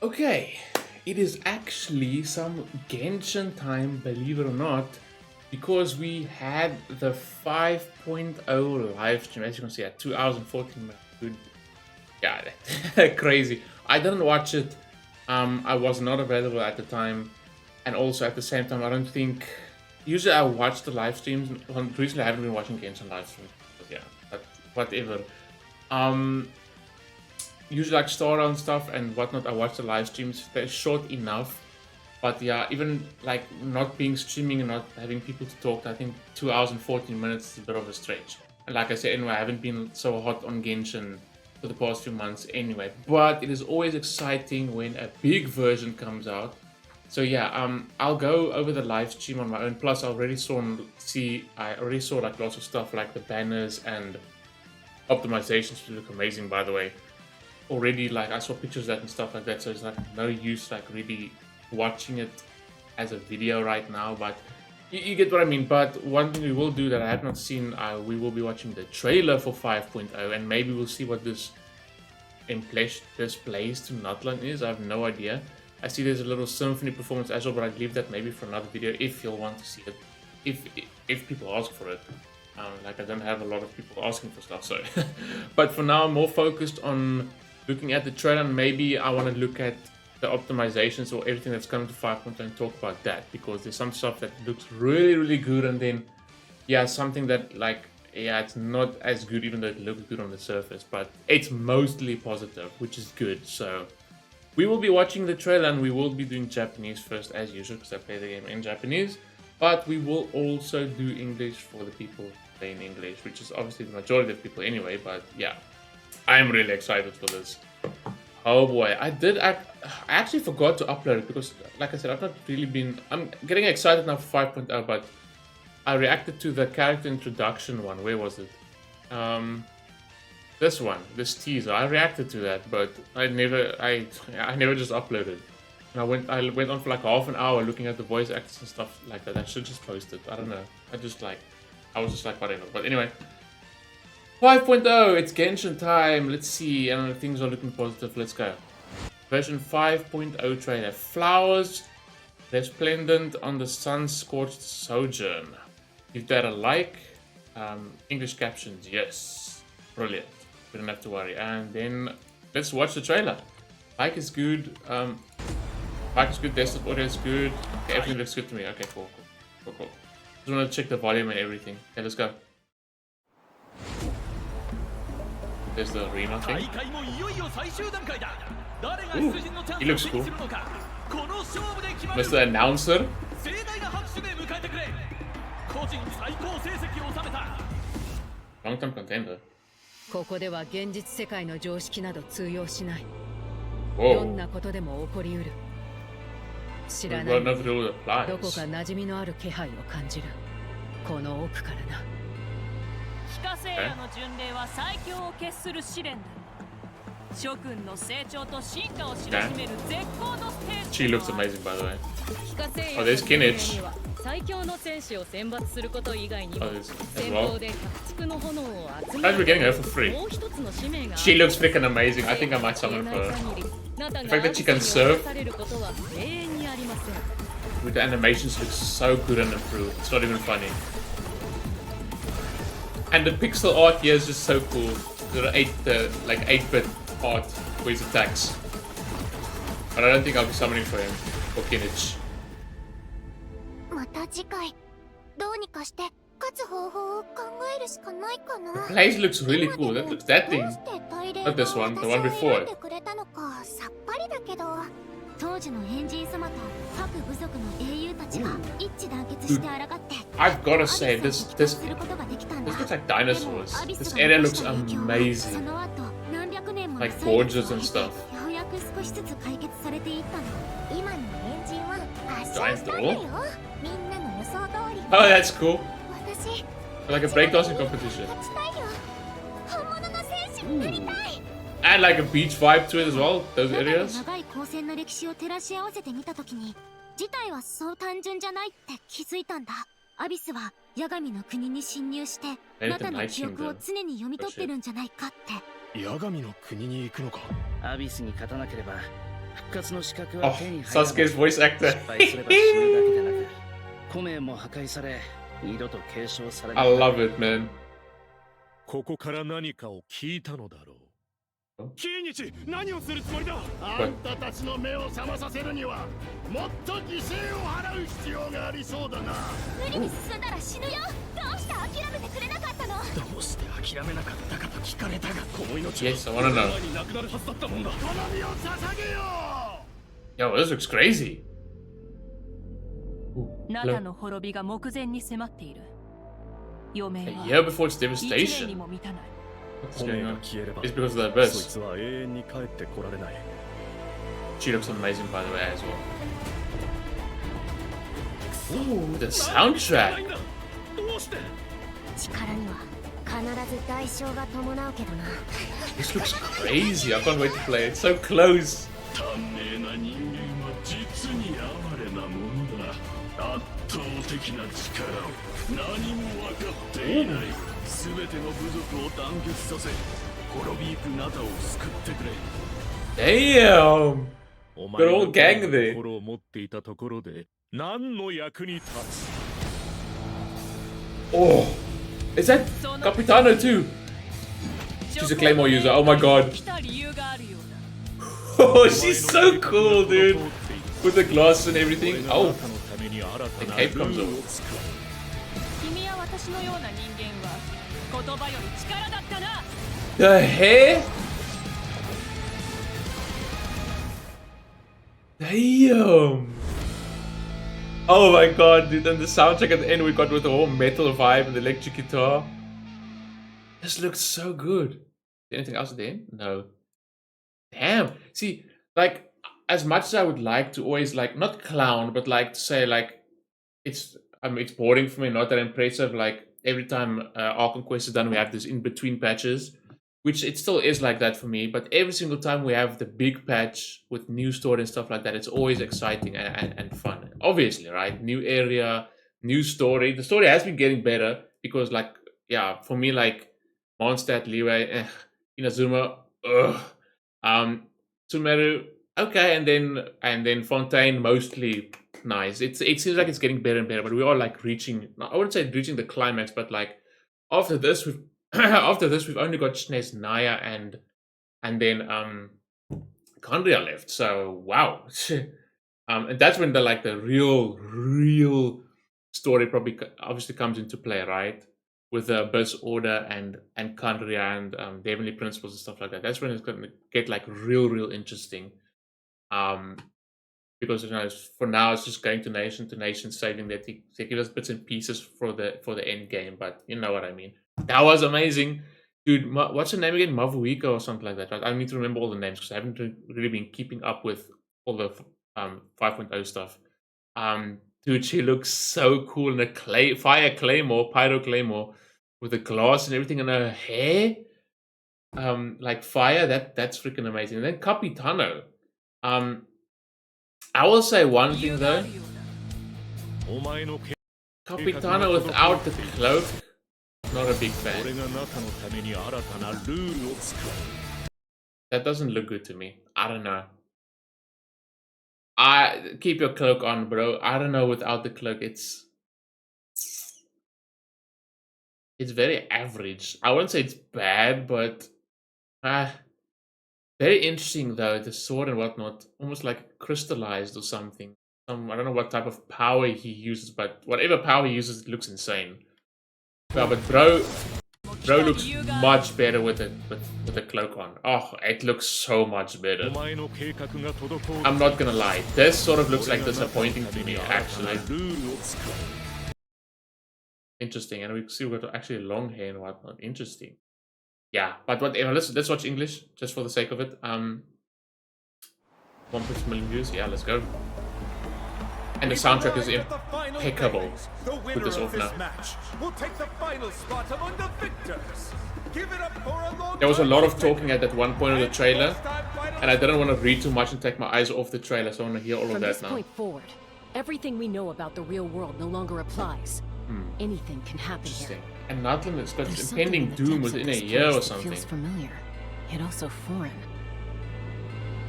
Okay, it is actually some Genshin time, believe it or not, because we had the 5.0 live stream. As you can see, at 2 hours and 14 minutes. Good. Yeah, crazy. I didn't watch it. I was not available at the time, and also at the same time, I don't think. Usually, I watch the live streams. Recently, I haven't been watching Genshin live streams. But yeah, but whatever. Usually like Star and stuff and whatnot, I watch the live streams. They're short enough, but yeah, even like not being streaming and not having people to talk, I think 2 hours and 14 minutes is a bit of a stretch. And like I said, anyway, I haven't been so hot on Genshin for the past few months anyway, but it is always exciting when a big version comes out. So yeah, I'll go over the live stream on my own. Plus, I already saw like lots of stuff like the banners and optimizations, which look amazing, by the way. Already, like, I saw pictures of that and stuff like that, so it's like no use like really watching it as a video right now, but you get what I mean. But one thing we will do that I have not seen, we will be watching the trailer for 5.0, and maybe we'll see what this displays to Natlan is. I have no idea. I see there's a little symphony performance as well, but I'd leave that maybe for another video if you'll want to see it, if people ask for it. Like, I don't have a lot of people asking for stuff, so but for now I'm more focused on looking at the trailer, and maybe I want to look at the optimizations or everything that's coming to 5.0 and talk about that, because there's some stuff that looks really good, and then yeah, something that like, yeah, it's not as good even though it looks good on the surface, but it's mostly positive, which is good. So we will be watching the trailer, and we will be doing Japanese first as usual because I play the game in Japanese, but we will also do English for the people playing English, which is obviously the majority of people anyway. But yeah, I'm really excited for this. Oh boy, I actually forgot to upload it because, like I said, I've not really been. I'm getting excited now for 5.0, but I reacted to the character introduction one. Where was it? This one, this teaser. I reacted to that, but I never just uploaded. And I went on for like half an hour looking at the voice actors and stuff like that. I should just post it. I don't know. I was just like, whatever. But anyway. 5.0, it's Genshin time. Let's see, and things are looking positive. Let's go. Version 5.0 trailer. Flowers resplendent on the sun-scorched sojourn. Give that a like. English captions, yes. Brilliant. We don't have to worry. And then let's watch the trailer. Mic is good. Mic is good. Desktop audio is good. Okay, everything looks good to me. Okay, cool. Just want to check the volume and everything. Okay, let's go. There's the arena thing. Ooh, he looks cool. Mr. Announcer. Long-term contender. Whoa. We've got enough to do with the flies. She looks amazing, by the way. Oh, there's Kinich. Oh, there's as well. Guys, we're getting her for free. She looks freaking amazing. I think I might summon her. The fact that she can surf with the animations looks so good and improved. It's not even funny. And the pixel art here is just so cool. The 8-bit art for his attacks. But I don't think I'll be summoning for him or Kinich. The place looks really cool. That thing. Not this one, the one before it. I've gotta say, this looks like dinosaurs. This area looks amazing. Like gorgeous and stuff. Giant door? Oh, that's cool. Like a breakdancing competition. Ooh. And like a beach vibe to it as well, those areas. Oh, Sasuke's voice actor. I love it, man. ここから何かを聞いたのだろう。キイニチ、何をするつもりだ。あんたたちの目を覚まさせるにはもっと犠牲を払う必要がありそうだな。無理に進んだら死ぬよ。どうして諦めてくれなかったの。どうして諦めなかったかと聞かれたが、この命 Yes, I wanna know. 前になくなるはずだったもんだ。この身を捧げよう。 Yo, this looks crazy. ナタの滅びが目前に迫っている。余命 A は year before its 1年に devastation. も満たない。 What's 骨 going が on? 消えれば、 It's because of that そい verse. つは永遠に帰ってこられない。 She looks amazing, by the way, as well. Ooh, the soundtrack. どうして。力には必ず代償が伴うけどな。 This looks crazy. I can't wait to play it. So close. 短命な人間は実に哀れなものだ。圧倒的な力を何も分かっていない。全ての部族を団結させ、滅びゆくナタを救ってくれ。 Damn. お Good old gang の there. 心を持っていたところで何の役に立つ。 Oh, is that Capitano too? She's a Claymore user. Oh my god. 来た理由があるようだ。 Oh, she's so cool, dude. With the glass and everything. Oh, あなたのために新た the な cape ル comes ール off. を作る。君や私のような人間は言葉より力だったな。 The hair? Damn. Oh my god, dude. And the soundtrack at the end we got with the whole metal vibe and the electric guitar. This looks so good. Anything else at the end? No. Damn. See, like, as much as I would like to always, like, not clown, but like to say, like, it's boring for me, not that impressive. Like, every time Arkham Quest is done, we have this in-between patches, which it still is like that for me. But every single time we have the big patch with new story and stuff like that, it's always exciting and fun. Obviously, right? New area, new story. The story has been getting better because, like, yeah, for me, like, Mondstadt, Leeway, Inazuma, Sumeru, okay, and then Fontaine, mostly nice. It seems like it's getting better and better, but we are like reaching. I wouldn't say reaching the climax, but like after this, we've only got Shnes, Naya, and then Kandria left. So wow, and that's when the real story probably obviously comes into play, right? With the Abyss Order and Kandria and the Heavenly Principles and stuff like that. That's when it's going to get like real interesting. Because for now it's just going to nation, saving that they give us bits and pieces for the end game. But you know what I mean. That was amazing, dude. What's her name again? Mavuika or something like that. Right? I need to remember all the names because I haven't really been keeping up with all the 5.0 stuff. Dude, she looks so cool in a fire claymore, pyro claymore, with the glass and everything in her hair. Like fire, that's freaking amazing. And then Capitano. I will say one thing though. Capitano without the cloak, not a big fan. That doesn't look good to me. I don't know. Keep your cloak on, bro. I don't know, without the cloak, it's very average. I wouldn't say it's bad, but very interesting though. The sword and whatnot, almost like crystallized or something. I don't know what type of power he uses, but whatever power he uses, it looks insane. Yeah, but bro looks much better with the cloak on. Oh, it looks so much better. I'm not gonna lie. This sort of looks like disappointing to me, actually. Interesting, and we see we've got actually long hair and whatnot. Interesting. Yeah, but whatever. Let's watch English just for the sake of it. 1.2 million views. Yeah, let's go. And the soundtrack is impeccable. Put this off now. There was a lot of talking at that one point of the trailer, and I didn't want to read too much and take my eyes off the trailer, so I want to hear all of that now. From this point forward, everything we know about the real world no longer applies. Anything can happen here. And Natlan has got There's impending something in the doom depths of within a this year place or that something. feels familiar, yet also foreign.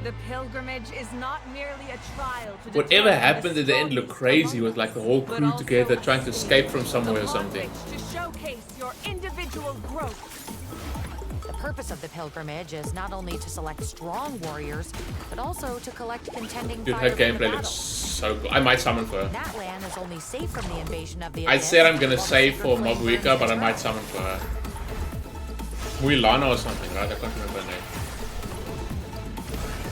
The pilgrimage is not merely a trial to Whatever determine happened the at the end looked strongest crazy among with like the us, whole but crew also together a trying to escape from somewhere or upon something. which to showcase your individual growth. The purpose of the pilgrimage is not only to select strong warriors, but also to collect contending Dude, fire her from the gameplay battle. looks so cool. I might summon for her. Natlan is only safe from the invasion of the I abyss said I'm gonna while the save sacred for flame Mabuika, burns but I the might trail. summon for her. Muilana or something, right? I can't remember her name.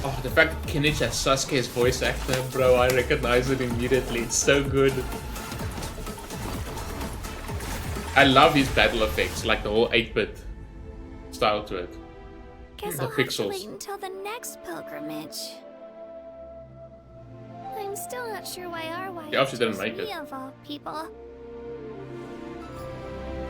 Oh, the fact that Kinich has Sasuke's voice actor, bro, I recognize it immediately. It's so good. I love his battle effects, like the whole 8-bit style to it. Guess The I'll have to pixels. wait until the next pilgrimage. I'm still not sure why our wife Yeah, obviously didn't chose make me it. of all people.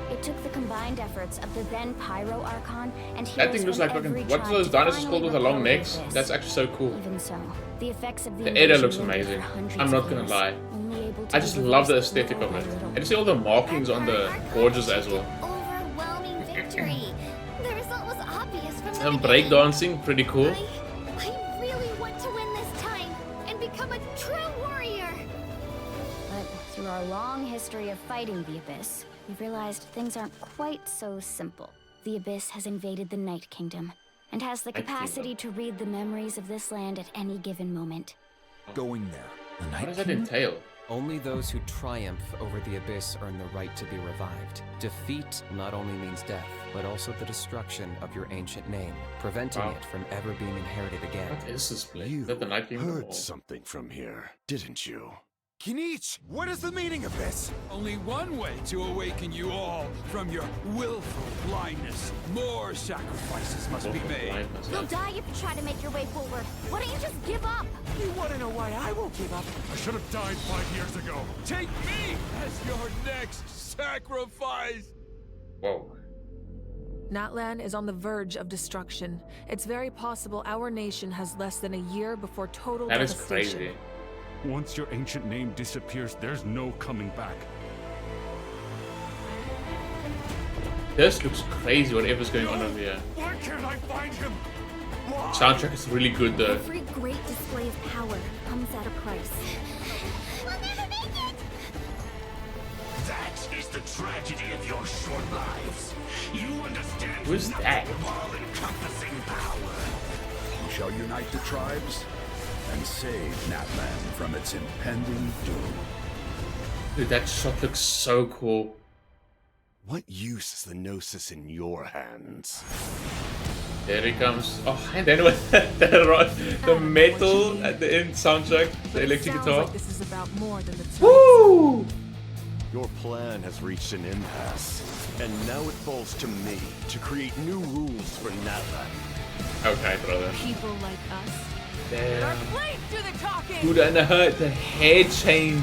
It took the combined efforts of the then Pyro Archon and That thing looks like fucking. What's those dinosaurs called with the long necks? That's actually so cool. Even so, the effects of the The area looks invasion amazing. lingered for hundreds I'm not of gonna years, lie. only able to I be just love the reversed aesthetic little of by it. little. And you see all the markings on the gorges as well. Overwhelming victory. The result was obvious from the Some beginning. breakdancing, pretty cool. I really want to win this time and become a true warrior. But through our long history of fighting the Abyss, we've realized things aren't quite so simple. The Abyss has invaded the Night Kingdom and has the Night capacity to read the memories of this land at any given moment. Going there. The What Night does that King? entail? Only those who triumph over the Abyss earn the right to be revived. Defeat not only means death, but also the destruction of your ancient name, preventing Wow. it from ever being inherited again. What is this place? You Is that the Night Kingdom? heard or- something from here, didn't you? Kinich, what is the meaning of this? Only one way to awaken you all from your willful blindness. More sacrifices must be made. Blindness, You'll yeah. die if you try to make your way forward. Why don't you just give up? You want to know why I won't give up? I should have died 5 years ago. Take me as your next sacrifice. Whoa. Natlan is on the verge of destruction. It's very possible our nation has less than a year before total That is devastation. crazy. Once your ancient name disappears, there's no coming back. This looks crazy, whatever's going on over here. Why can't I find him? Why? Soundtrack is really good though. Every great display of power comes at a price. We'll never make it! That is the tragedy of your short lives. You understand Who's nothing that? of all-encompassing power. We shall unite the tribes and save Natlan from its impending doom. Dude, that shot looks so cool. What use is the Gnosis in your hands? There he comes. Oh, and then with the metal at the end soundtrack, the electric Sounds guitar. like this is about more than the Woo! Your plan has reached an impasse, and now it falls to me to create new rules for Natlan. Okay, brother. people like us. Damn. Please do the talking! Dude, and the hair change.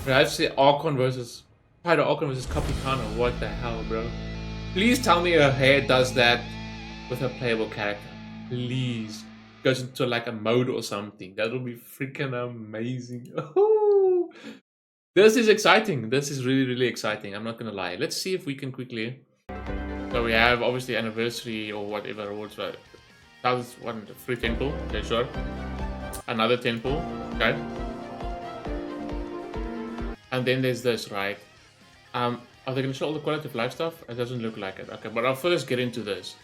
Perhaps the Archon versus Pyro Archon versus Capitano. What the hell, bro? Please tell me her hair does that with a playable character. Please. Goes into like a mode or something. That would be freaking amazing. This is exciting. This is really, really exciting. I'm not gonna lie. Let's see if we can quickly. So we have obviously anniversary or whatever awards. Right? That was one free temple. Okay, sure. Another temple. Okay. And then there's this, right? Are they gonna show all the quality of life stuff? It doesn't look like it. Okay, but I'll first get into this.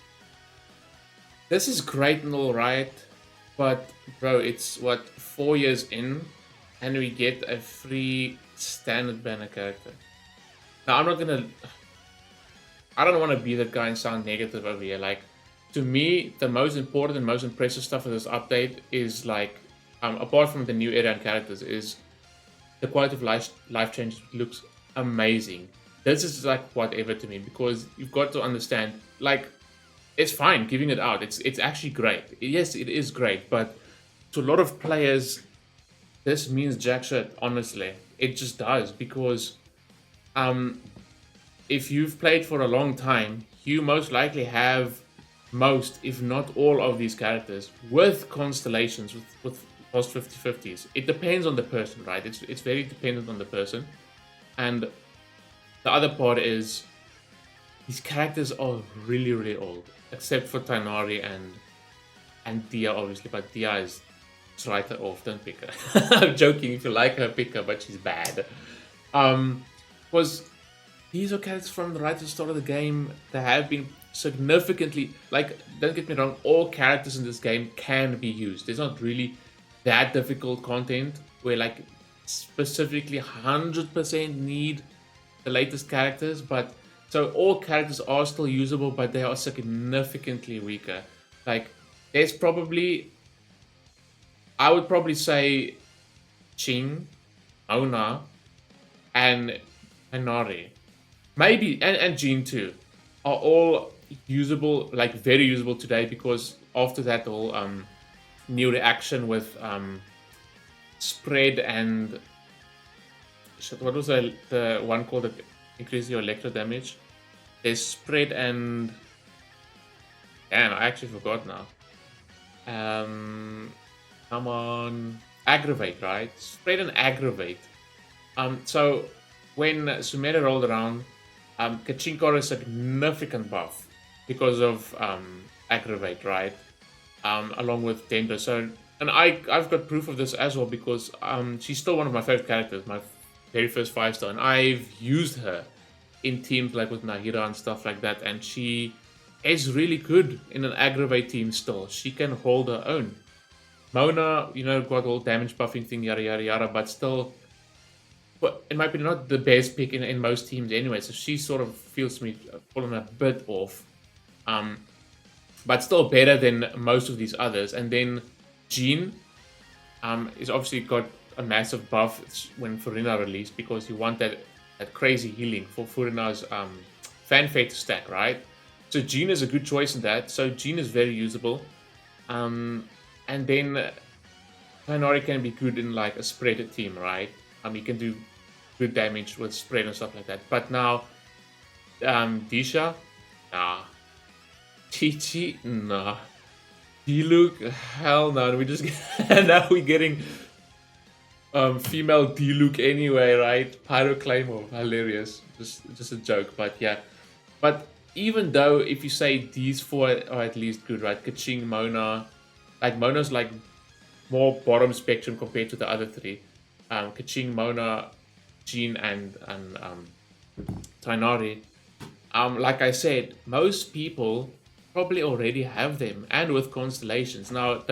This is great and all right, but bro, it's what 4 years in, and we get a free standard banner character. Now I'm not gonna. I don't want to be that guy and sound negative over here. Like, to me, the most important and most impressive stuff of this update is like, apart from the new area and characters, is the quality of life changes. Looks amazing. This is like whatever to me, because you've got to understand, like, it's fine giving it out. It's actually great. Yes, it is great, but to a lot of players, this means jack shit. Honestly, it just does, because if you've played for a long time, you most likely have most, if not all, of these characters with constellations, with post 50/50s. It depends on the person, right? It's very dependent on the person. And the other part is these characters are really, really old, except for Tainari and and Dia obviously, but Dia is just write her off, don't pick her. I'm joking, if you like her, pick her, but she's bad. Was these are characters from the right at the start of the game that have been significantly, like, don't get me wrong, all characters in this game can be used. There's not really that difficult content where like specifically 100% need the latest characters, but so all characters are still usable, but they are significantly weaker. Like, there's probably, I would probably say Ching, Ona, and Nari, maybe, and Jean too, are all usable, like very usable today, because after that whole new reaction with spread and shit, what was the one called that increases your electro damage? There's spread and damn, I actually forgot now. Come on, aggravate, right? Spread and aggravate. So when Sumera rolled around, Kaching got a significant buff because of aggravate, right? Along with Dendro. So, and I've got proof of this as well, because she's still one of my favorite characters, my very first 5-star, and I've used her in teams like with Nahira and stuff like that, and she is really good in an aggravate team still. She can hold her own. Mona, you know, got all damage buffing thing, yada yada yada, but still, but in my opinion, not the best pick in most teams anyway, so she sort of feels to me falling a bit off. But still better than most of these others. And then Jean is obviously got a massive buff when Furina released, because you want that crazy healing for Furina's fanfare to stack, right? So Jean is a good choice in that. So Jean is very usable. And then Tainari can be good in like a spread team, right? You can do good damage with spread and stuff like that. But now, Disha, nah. Chi-Chi, nah. Diluc, hell no. We just now we're getting female Diluc anyway, right? Pyroclamo, hilarious. Just a joke, but yeah. But even though if you say these four are at least good, right? Kaching, Mona, like Mona's like more bottom spectrum compared to the other three. Kaching, Mona, Jean, and Tainari. Like I said, most people probably already have them, and with constellations. Now,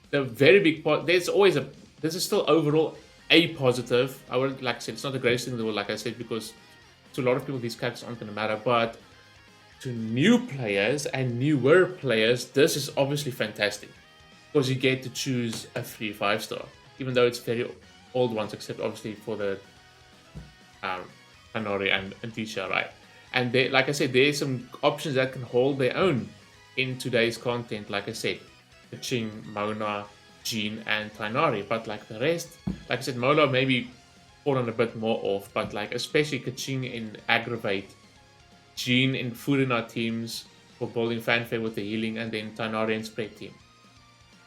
the very big part, there's always this is still overall a positive. I would like I said, it's not the greatest thing in the world, like I said, because to a lot of people these characters aren't going to matter, but to new players and newer players, this is obviously fantastic, because you get to choose a free 5-star, even though it's very old ones, except obviously for the Hanori and Tisha, right? And they, like I said, there's some options that can hold their own in today's content. Like I said, Kaching, Mona, Jean, and Tainari. But like the rest, like I said, Mona maybe fallen a bit more off, but like especially Kaching in aggravate, Jean in Furina teams for building fanfare with the healing, and then Tainari in spread team.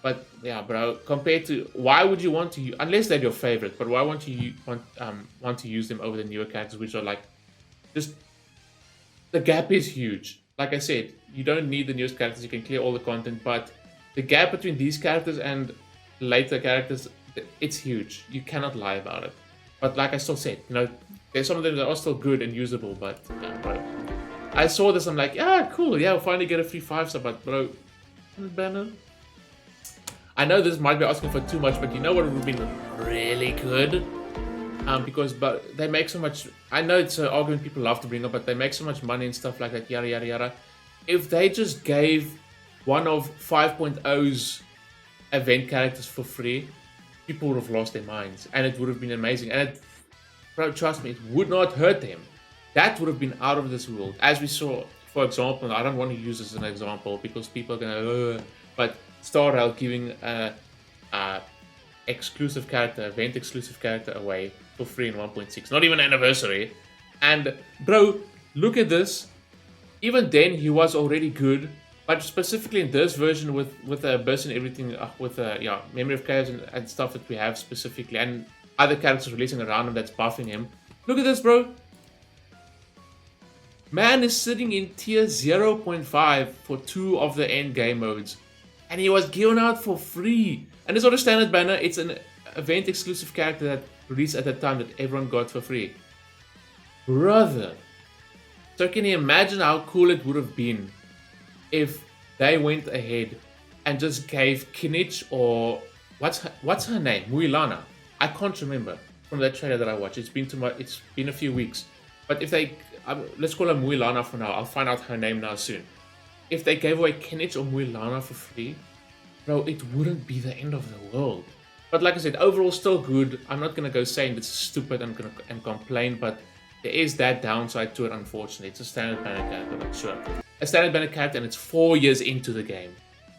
But yeah, bro, compared to, why would you want to use, unless they're your favorite, but why want to use them over the newer characters, which are like, just, the gap is huge. Like I said, you don't need the newest characters, you can clear all the content, but the gap between these characters and later characters, it's huge. You cannot lie about it. But like I still said, you know, there's some of them that are still good and usable, but yeah, bro. I saw this, I'm like, yeah, cool, yeah, we'll finally get a free 5-star, but bro, banner. I know this might be asking for too much, but you know what would have been really good? But they make so much, I know it's an argument people love to bring up, but they make so much money and stuff like that, yada yada yada. If they just gave one of 5.0's event characters for free, people would have lost their minds, and it would have been amazing. And bro, trust me, it would not hurt them. That would have been out of this world. As we saw, for example, I don't want to use this as an example because people are gonna, but Star Rail giving a exclusive character, event exclusive character away for free in 1.6, not even anniversary. And bro, look at this. Even then, he was already good, but specifically in this version with the Abyss and everything, with Memory of Chaos and stuff that we have specifically, and other characters releasing around him that's buffing him. Look at this, bro. Man is sitting in tier 0.5 for 2 of the end game modes. and he was given out for free. And it's not a standard banner, it's an event exclusive character that released at the time that everyone got for free. Brother. So can you imagine how cool it would have been if they went ahead and just gave Kinich, or what's her name? Muilana. I can't remember from that trailer that I watched. It's been a few weeks. But if they let's call her Muilana for now. I'll find out her name now soon. If they gave away Kinich or Muilana for free, bro, it wouldn't be the end of the world. But like I said, overall still good. I'm not gonna go saying it's stupid and complain, but there is that downside to it, unfortunately. It's a standard banner character, like, sure. A standard banner character, and it's 4 years into the game.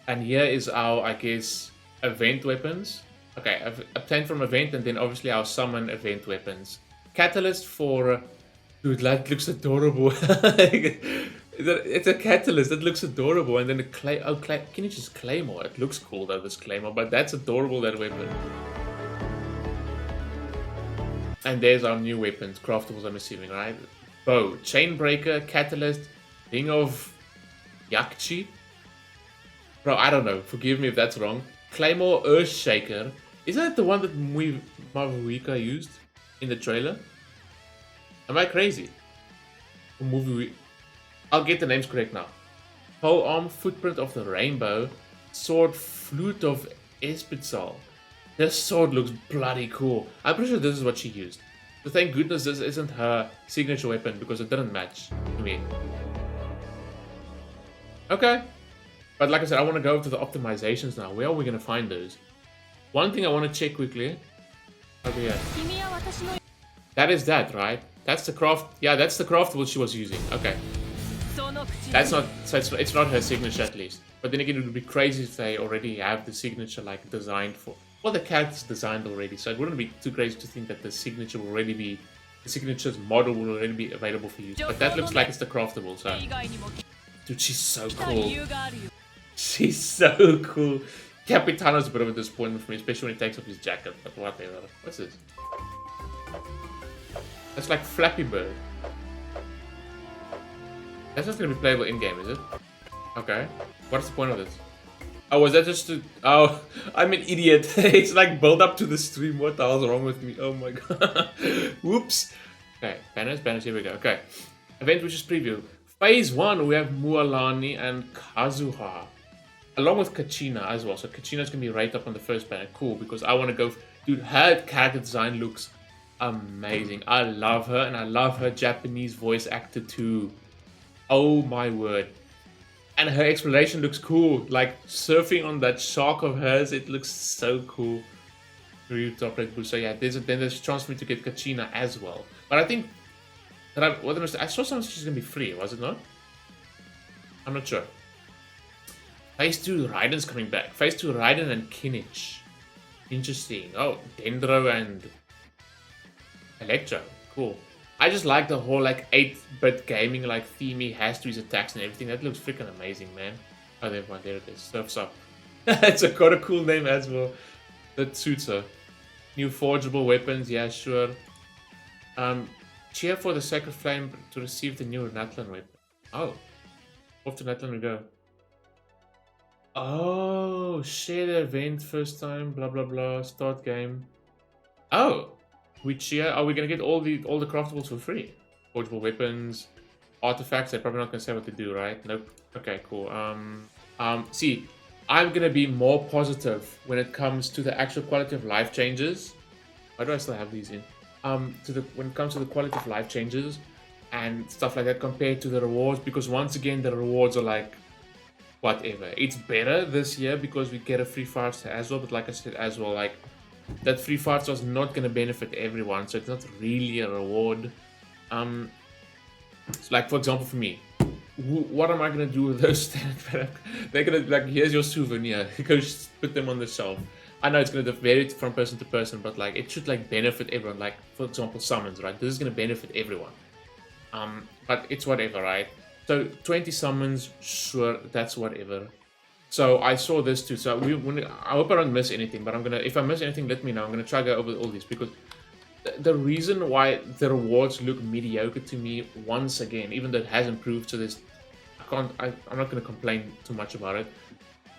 And here is our, I guess, event weapons. Okay, obtained from event, and then obviously our summon event weapons. Catalyst for... Dude, that looks adorable. It's a catalyst, that looks adorable. And then the can you just Claymore? It looks cool though, this Claymore, but that's adorable, that weapon. And there's our new weapons, craftables, I'm assuming, right? Bow, Chainbreaker, Catalyst, Ring of Yakchi. Bro, I don't know. Forgive me if that's wrong. Claymore, Earthshaker. Isn't that the one that Mavuika used in the trailer? Am I crazy? I'll get the names correct now. Pole Arm, Footprint of the Rainbow, Sword, Flute of Espitzal. This sword looks bloody cool. I'm pretty sure this is what she used. So thank goodness this isn't her signature weapon, because it didn't match to me. Okay. But like I said, I want to go to the optimizations now. Where are we going to find those? One thing I want to check quickly. Over here. That is that, right? That's the craft. Yeah, that's the craftable she was using. Okay. That's not. So it's not her signature at least. But then again, it would be crazy if they already have the signature like designed for. Well, the character's designed already, so it wouldn't be too crazy to think that the signature will already be. The signature's model will already be available for use. But that looks like it's the craftable, so. Dude, she's so cool. She's so cool. Capitano's a bit of a disappointment for me, especially when he takes off his jacket. But whatever. What's this? That's like Flappy Bird. That's not going to be playable in-game, is it? Okay. What's the point of this? Oh, was that just to... Oh, I'm an idiot. It's like build up to the stream. What the hell's wrong with me? Oh my god. Whoops. Okay, banners, here we go. Okay. Event wishes preview. Phase 1, we have Mualani and Kazuha. Along with Kachina as well. So Kachina's going to be right up on the first banner. Cool, because I want to go... Dude, her character design looks amazing. I love her, and I love her Japanese voice actor too. Oh my word. And her exploration looks cool. Like surfing on that shark of hers, it looks so cool. Top Red Bull. So yeah, there's a chance for me to get Kachina as well. But I think that I saw something she's gonna be free, was it not? I'm not sure. Phase 2, Raiden's coming back. Phase 2, Raiden and Kinich. Interesting. Oh, Dendro and Electro. Cool. I just like the whole like 8-bit gaming like theme he has to his attacks and everything. That looks freaking amazing, man. Oh, there it is. Surf's Up. It's got a cool name as well. That suits her. New forgeable weapons, yeah, sure. Cheer for the Sacred Flame to receive the new Natlan weapon. Oh. Off to Natlan we go. Oh, share the event first time, blah blah blah, start game. Oh. We cheer. Are we gonna get all the craftables for free? Forgeable weapons, artifacts. They're probably not gonna say what to do, right? Nope. Okay, cool. See, I'm gonna be more positive when it comes to the actual quality of life changes. Why do I still have these in? When it comes to the quality of life changes and stuff like that compared to the rewards, because once again the rewards are like whatever. It's better this year because we get a free fire star as well. But like I said as well, like. That free fire star is not going to benefit everyone, so it's not really a reward. So like for example for me, what am I going to do with those standard? They're going to like, here's your souvenir, go put them on the shelf. I know it's going to vary from person to person, but like it should like benefit everyone. Like for example summons, right? This is going to benefit everyone. But it's whatever, right? So 20 summons, sure, that's whatever. So I saw this too. So I hope I don't miss anything, but if I miss anything, let me know. I'm gonna try to go over all these because the reason why the rewards look mediocre to me once again, even though it has improved to this, I'm not gonna complain too much about it.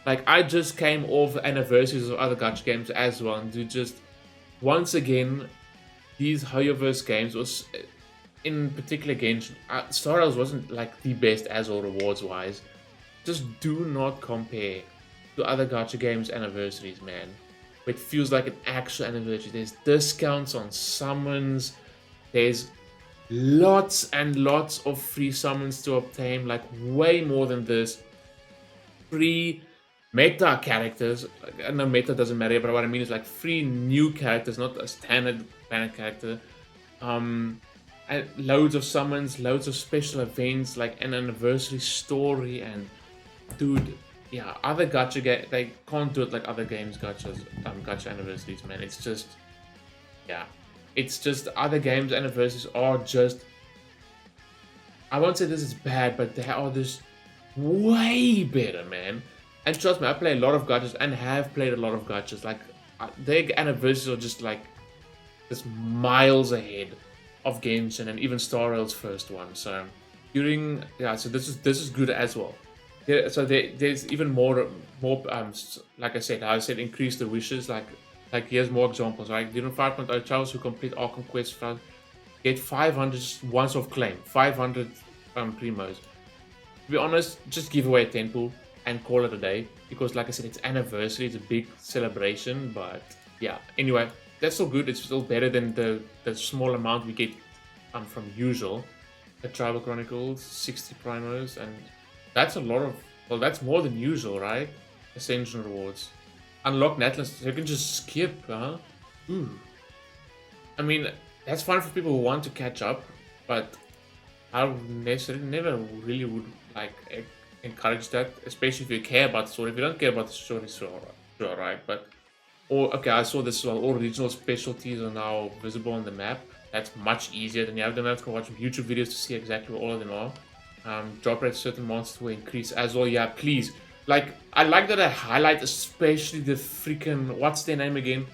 Like, I just came off anniversaries of other gacha games as well, and to just, once again, these Hoyoverse games was, in particular Genshin, Star Rails wasn't like the best as well rewards-wise. Just do not compare to other gacha games anniversaries, man. It feels like an actual anniversary. There's discounts on summons. There's lots and lots of free summons to obtain, like way more than this. Free meta characters. I know meta doesn't matter, but what I mean is like free new characters, not a standard planet character. And loads of summons, loads of special events, like an anniversary story, and dude, yeah, other gacha games, they can't do it like other games gacha anniversaries, man. It's just, yeah, it's just other games anniversaries are just, I won't say this is bad, but they are just way better, man. And trust me, I play a lot of gachas and have played a lot of gachas. Like, their anniversaries are just like, just miles ahead of Genshin and even Star Rail's first one. So during, yeah, so this is good as well. Yeah, so there's even more like I said increase the wishes. Like here's more examples. Right, during 5.0, Charles who complete Arkham Quest get 500 once-off claim, 500 primos. To be honest, just give away a temple and call it a day, because like I said, it's anniversary, it's a big celebration. But yeah, anyway, that's still good. It's still better than the small amount we get from usual. The Tribal Chronicles, 60 primos, and that's a lot of, well, that's more than usual, right? Ascension rewards. Unlock Natlan, so you can just skip, huh? Ooh. I mean, that's fine for people who want to catch up, but I never really would like encourage that, especially if you care about the story. If you don't care about the story, sure, right? But, okay, I saw this as well. All regional specialties are now visible on the map. That's much easier than you don't have to watch YouTube videos to see exactly what all of them are. Drop rate certain monsters will increase as well. Yeah, please. Like, I like that I highlight especially the freaking, what's their name again?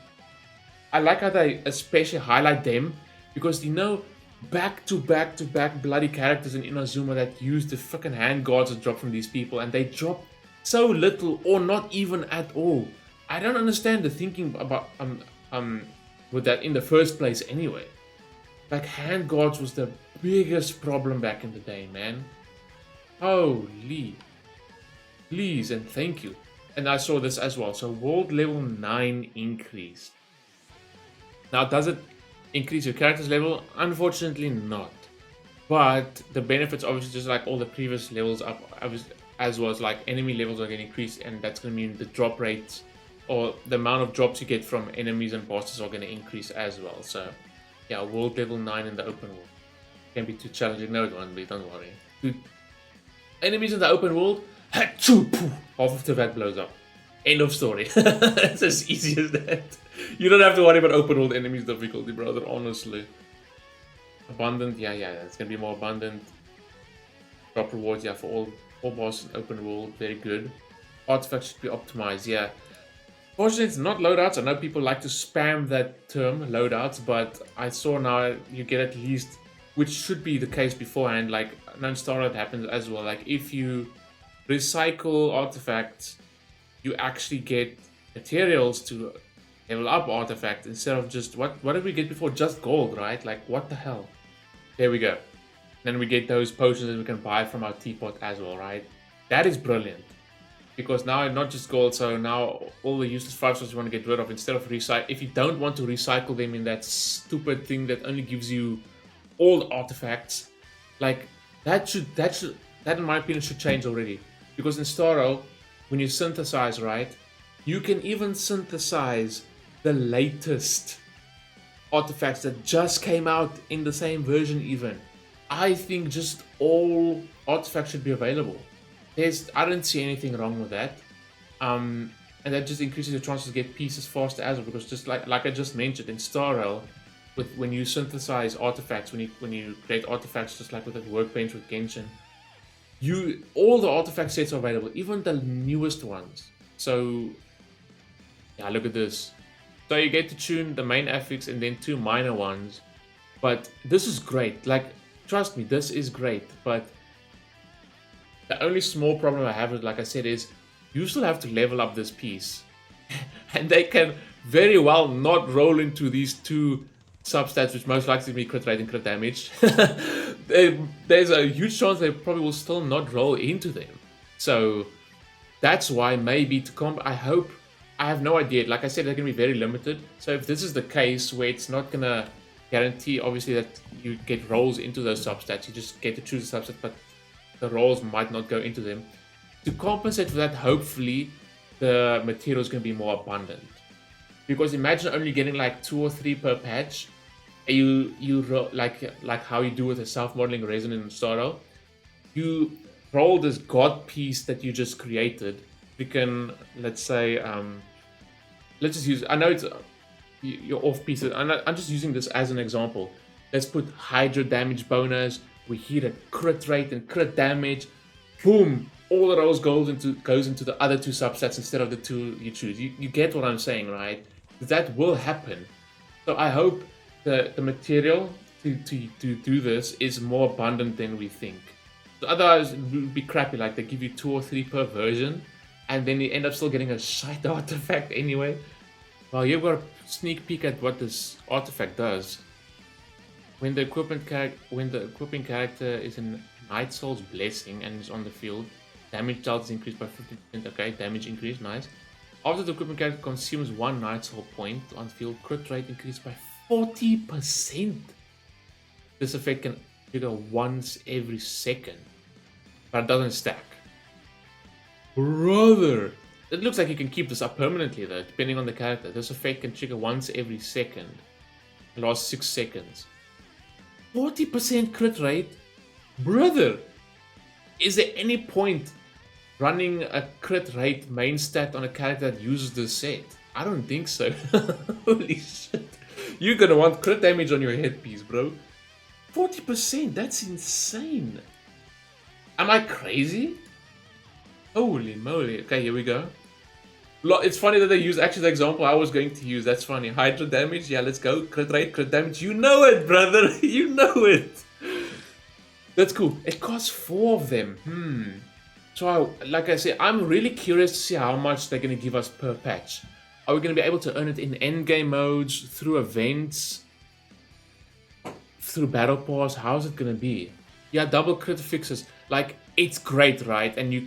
I like how they especially highlight them, because you know, back to back bloody characters in Inazuma that use the freaking hand guards that drop from these people, and they drop so little or not even at all. I don't understand the thinking about with that in the first place anyway. Like, hand guards was the biggest problem back in the day, man. Holy. Please and thank you. And I saw this as well. So world level 9 increased. Now, does it increase your character's level? Unfortunately not. But the benefits, obviously, just like all the previous levels up, as well as like enemy levels are going to increase, and that's going to mean the drop rates or the amount of drops you get from enemies and bosses are going to increase as well. So yeah, world level 9 in the open world. Can't be too challenging. No, it won't be, don't worry. Dude, enemies in the open world, half of the vat blows up. End of story. It's as easy as that. You don't have to worry about open world enemies difficulty, brother, honestly. Abundant, yeah, it's gonna be more abundant. Drop rewards, yeah, for all bosses in open world, very good. Artifacts should be optimized, yeah. Fortunately, it's not loadouts. I know people like to spam that term, loadouts, but I saw now you get at least, which should be the case beforehand, like non-star raid happens as well. Like, if you recycle artifacts, you actually get materials to level up artifacts instead of just, what did we get before? Just gold, right? Like, what the hell? There we go. Then we get those potions that we can buy from our teapot as well, right? That is brilliant. Because now, not just gold, so now all the useless 5-stars you want to get rid of, instead of recycle, if you don't want to recycle them in that stupid thing that only gives you old artifacts, like, that in my opinion should change already. Because in Star Rail, when you synthesize, right, you can even synthesize the latest artifacts that just came out in the same version even. I think just all artifacts should be available. I don't see anything wrong with that. And that just increases your chances to get pieces faster as well, because just like I just mentioned in Star Rail, when you synthesize artifacts, when you create artifacts, just like with the workbench with Genshin, all the artifact sets are available, even the newest ones. So yeah, look at this. So you get to tune the main affix and then 2 minor ones. But this is great. Like, trust me, this is great. But the only small problem I have, like I said, is you still have to level up this piece. And they can very well not roll into these two substats, which most likely be crit rate and crit damage. There's a huge chance they probably will still not roll into them. So that's why maybe to comp, I hope, I have no idea. Like I said, they're going to be very limited. So if this is the case where it's not going to guarantee, obviously, that you get rolls into those substats, you just get to choose a subset, but the rolls might not go into them. To compensate for that, hopefully, the material is going to be more abundant. Because imagine only getting like 2 or 3 per patch. Like how you do with a self-modeling resin in Starro. You roll this god piece that you just created. You can, let's say, let's just use, I know it's your off pieces. I'm just using this as an example. Let's put Hydra damage bonus. We hit a crit rate and crit damage. Boom! All the rolls goes into the other 2 subsets instead of the 2 you choose. You get what I'm saying, right? That will happen. So I hope the material to do this is more abundant than we think. So otherwise, it would be crappy. Like they give you 2 or 3 per version, and then you end up still getting a shite artifact anyway. Well, you've got a sneak peek at what this artifact does. When the equipping character is in Night Soul's Blessing and is on the field, damage dealt is increased by 50%. Okay, damage increase, nice. After the equipment character consumes 1 Night Soul point on the field, crit rate increased by 40%. This effect can trigger once every second, but it doesn't stack. Brother! It looks like you can keep this up permanently though, depending on the character. This effect can trigger once every second. It lasts 6 seconds. 40% crit rate? Brother! Is there any point running a crit rate main stat on a character that uses this set? I don't think so. Holy shit. You're gonna want crit damage on your headpiece, bro. 40%, that's insane. Am I crazy? Holy moly. Okay, here we go. It's funny that they use actually the example I was going to use. That's funny. Hydra damage. Yeah, let's go. Crit rate, crit damage. You know it, brother. You know it. That's cool. It costs 4 of them. So, like I said, I'm really curious to see how much they're going to give us per patch. Are we going to be able to earn it in endgame modes, through events, through battle pass? How's it going to be? Yeah, double crit fixes. Like, it's great, right? And you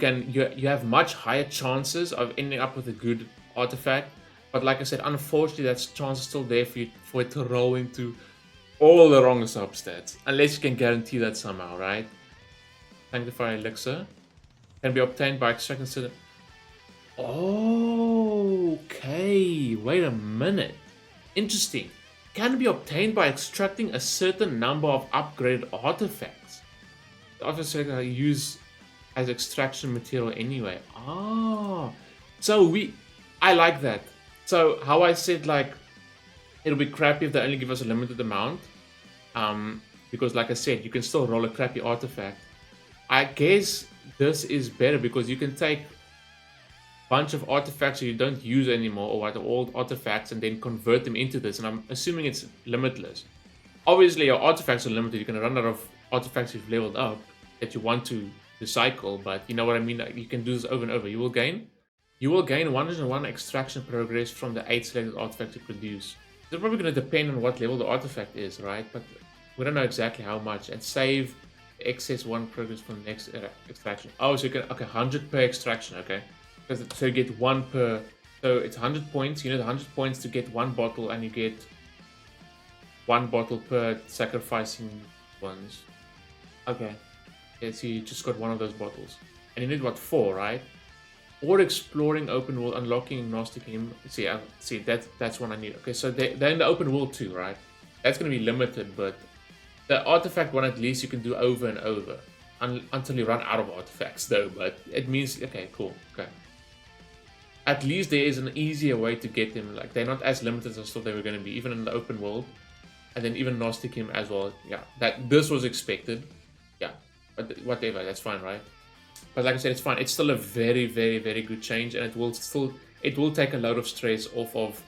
have much higher chances of ending up with a good artifact. But like I said, unfortunately, that chance is still there for it to roll into all the wrong substats. Unless you can guarantee that somehow, right? Sanctified Elixir can be obtained by extracting certain... Okay, wait a minute. Interesting. Can be obtained by extracting a certain number of upgraded artifacts. The artifacts I use as extraction material anyway. So I like that. So how I said, like, it'll be crappy if they only give us a limited amount. Because like I said, you can still roll a crappy artifact. I guess this is better because you can take a bunch of artifacts that you don't use anymore, or what, old artifacts, and then convert them into this. And I'm assuming it's limitless. Obviously, your artifacts are limited. You can run out of artifacts you've leveled up that you want to recycle, but you know what I mean? Like, you can do this over and over. You will gain 101 extraction progress from the 8 selected artifacts you produce. It's probably going to depend on what level the artifact is, right? But we don't know exactly how much. And save excess 1 progress from the next extraction. Oh, so you can, okay, 100 per extraction, okay. So you get 1 per, so it's 100 points. You need 100 points to get 1 bottle, and you get 1 bottle per sacrificing ones. Okay. Yeah, so you just got 1 of those bottles. And you need, what, 4, right? Or exploring open world, unlocking agnostic him. See, that's one I need. Okay, so they're in the open world too, right? That's going to be limited, but the artifact one at least you can do over and over. Until you run out of artifacts though, but it means, okay, cool, okay. At least there is an easier way to get them. Like, they're not as limited as I thought they were going to be, even in the open world. And then even Gnostic him as well. Yeah, this was expected. Yeah, but whatever, that's fine, right? But like I said, it's fine. It's still a very, very, very good change, and it will take a load of stress off of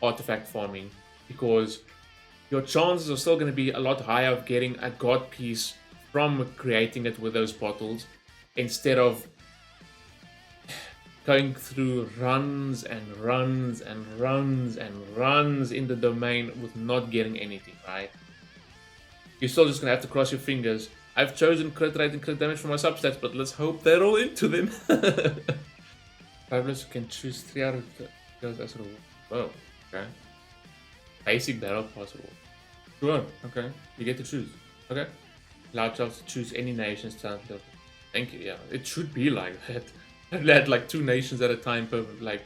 artifact farming, because your chances are still going to be a lot higher of getting a god piece from creating it with those bottles, instead of going through runs and runs and runs and runs in the domain with not getting anything, right? You're still just gonna have to cross your fingers. I've chosen crit rate and crit damage for my substats, but let's hope they're all into them. Travelers can choose 3 out of those as a reward. Whoa, okay. Basic battle pass reward. Sure, okay. You get to choose. Okay. Allow yourself to choose any nation's talent level. Thank you, yeah. It should be like that. They had like 2 nations at a time per, like,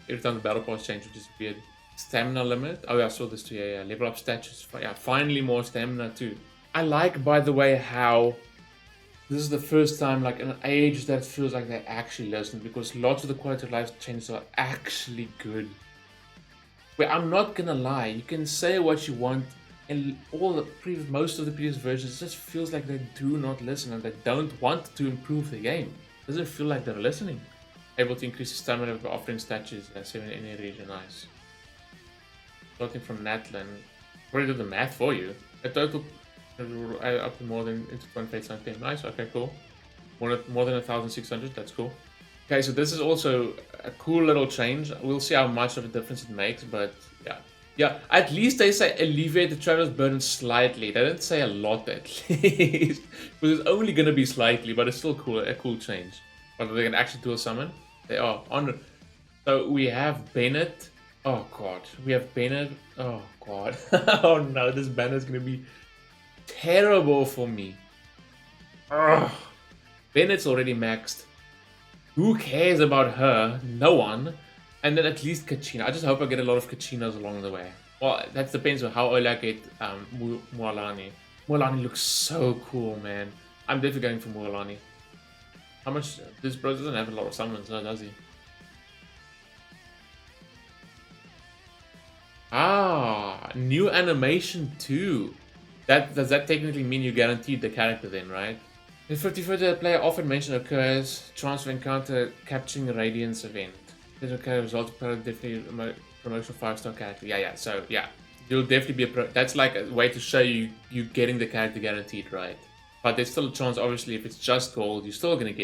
every time the battle pass changed, which is weird. Stamina limit. Oh yeah, I saw this too, yeah. Level up statues. Yeah, finally more stamina too. I like, by the way, how this is the first time, like, in an age that feels like they actually listen, because lots of the quality of life changes are actually good. Where I'm not gonna lie, you can say what you want, and most of the previous versions, it just feels like they do not listen and they don't want to improve the game. It doesn't feel like they're listening. Able to increase the stamina by offering statues and saving any region, nice. Starting from Natlan, already did the math for you. A total up to more than into 1 something. Nice, okay, cool. More than 1,600, that's cool. Okay, so this is also a cool little change. We'll see how much of a difference it makes, but yeah. Yeah, at least they say alleviate the traveler's burden slightly. They don't say a lot at least. Because it's only going to be slightly, but it's still cool, a cool change. But they can actually do a summon. They are on. So we have Bennett. Oh god. We have Bennett. Oh god. Oh no, this banner is going to be terrible for me. Ugh. Bennett's already maxed. Who cares about her? No one. And then at least Kachina. I just hope I get a lot of Kachinas along the way. Well, that depends on how early I get Mualani. Mualani looks so cool, man. I'm definitely going for Mualani. How much? This bro doesn't have a lot of summons, no, does he? Ah, new animation too. Does that technically mean you guaranteed the character then, right? In 50-50, the player often mention occurs, chance of encounter capturing a Radiance event. This okay, result of definitely promotional 5-star character. Yeah, so yeah. You'll definitely be that's like a way to show you getting the character guaranteed, right? But there's still a chance, obviously, if it's just gold, you're still gonna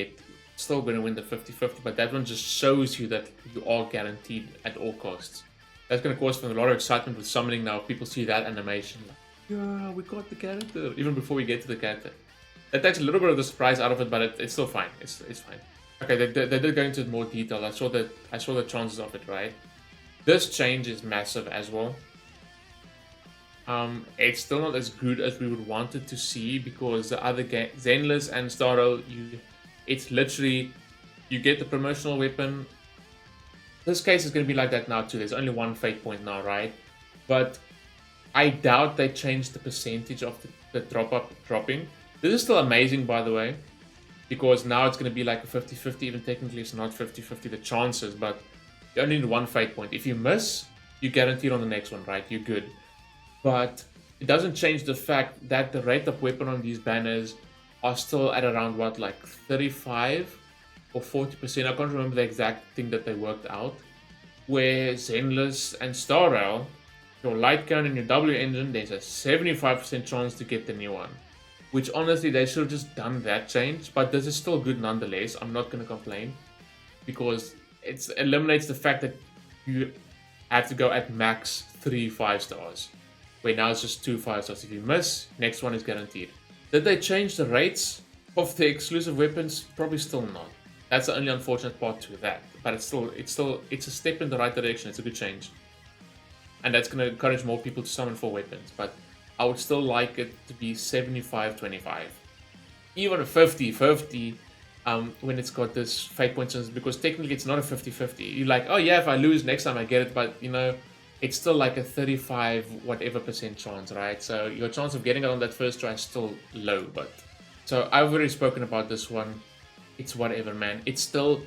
win the 50-50, but that one just shows you that you are guaranteed at all costs. That's gonna cause a lot of excitement with summoning now. People see that animation, like, yeah, we got the character, even before we get to the character. That takes a little bit of the surprise out of it, but it's still fine. It's fine. Okay, they did go into more detail. I saw the chances of it, right? This change is massive as well. It's still not as good as we would want it to see, because the other game, Zenless and Starro, it's literally, you get the promotional weapon. This case is going to be like that now too. There's only 1 fate point now, right? But I doubt they changed the percentage of the dropping. This is still amazing, by the way, because now it's going to be like a 50-50. Even technically it's not 50-50 the chances, but you only need 1 fate point. If you miss, you're guaranteed on the next one, right? You're good. But it doesn't change the fact that the rate of weapon on these banners are still at around what, like 35 or 40%. I can't remember the exact thing that they worked out. Where Zenless and Star Rail, your light cannon and your W engine, there's a 75% chance to get the new one. Which honestly, they should have just done that change, but this is still good nonetheless. I'm not going to complain, because it eliminates the fact that you have to go at max 3 5-stars, where now it's just 2 5-stars. If you miss, next one is guaranteed. Did they change the rates of the exclusive weapons? Probably still not. That's the only unfortunate part to that, but it's a step in the right direction. It's a good change, and that's going to encourage more people to summon 4 weapons. But I would still like it to be 75-25, even a 50-50 when it's got this fate points, because technically it's not a 50-50. You're like, oh yeah, if I lose next time I get it, but you know, it's still like a 35 whatever % chance, right? So your chance of getting it on that first try is still low. But so I've already spoken about this one. It's whatever, man. It's still,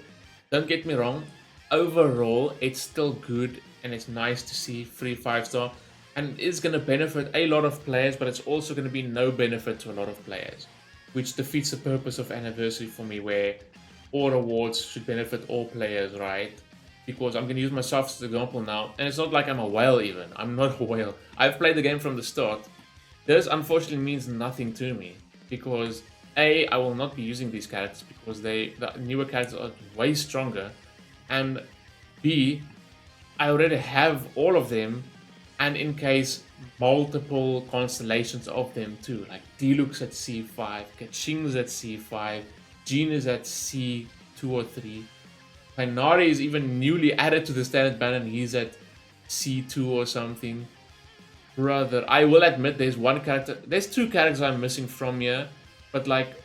don't get me wrong, overall it's still good, and it's nice to see free 5-star. And it's going to benefit a lot of players, but it's also going to be no benefit to a lot of players, which defeats the purpose of Anniversary for me, where all rewards should benefit all players, right? Because I'm going to use myself as an example now, and it's not like I'm a whale even. I'm not a whale. I've played the game from the start. This unfortunately means nothing to me, because I will not be using these characters, because the newer characters are way stronger, and B, I already have all of them, and in case multiple constellations of them too, like Diluc's at C5, Kaching's at C5, Jean is at C2 or 3, Kainari is even newly added to the standard banner and he's at C2 or something. Brother, I will admit there's two characters I'm missing from here, but like,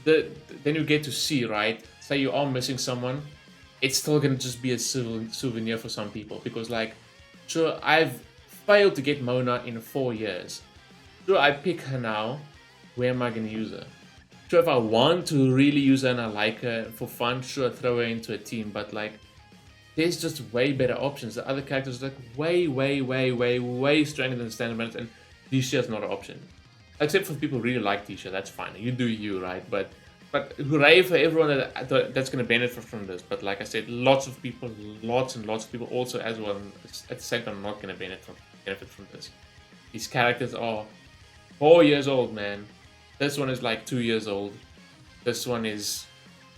then you get to see, right? Say you are missing someone, it's still gonna just be a souvenir for some people, because like, sure, I've failed to get Mona in 4 years. Sure, I pick her now, where am I gonna use her? Sure, if I want to really use her and I like her for fun, sure, throw her into a team, but like, there's just way better options. The other characters are like way stronger than the standard banners, and Tisha's not an option. Except for people who really like Tisha, that's fine. You do you, right? But hooray for everyone that's going to benefit from this. But like I said, lots and lots of people also as well at the same time not going to benefit from this. These characters are 4 years old, man. This one is like 2 years old. This one is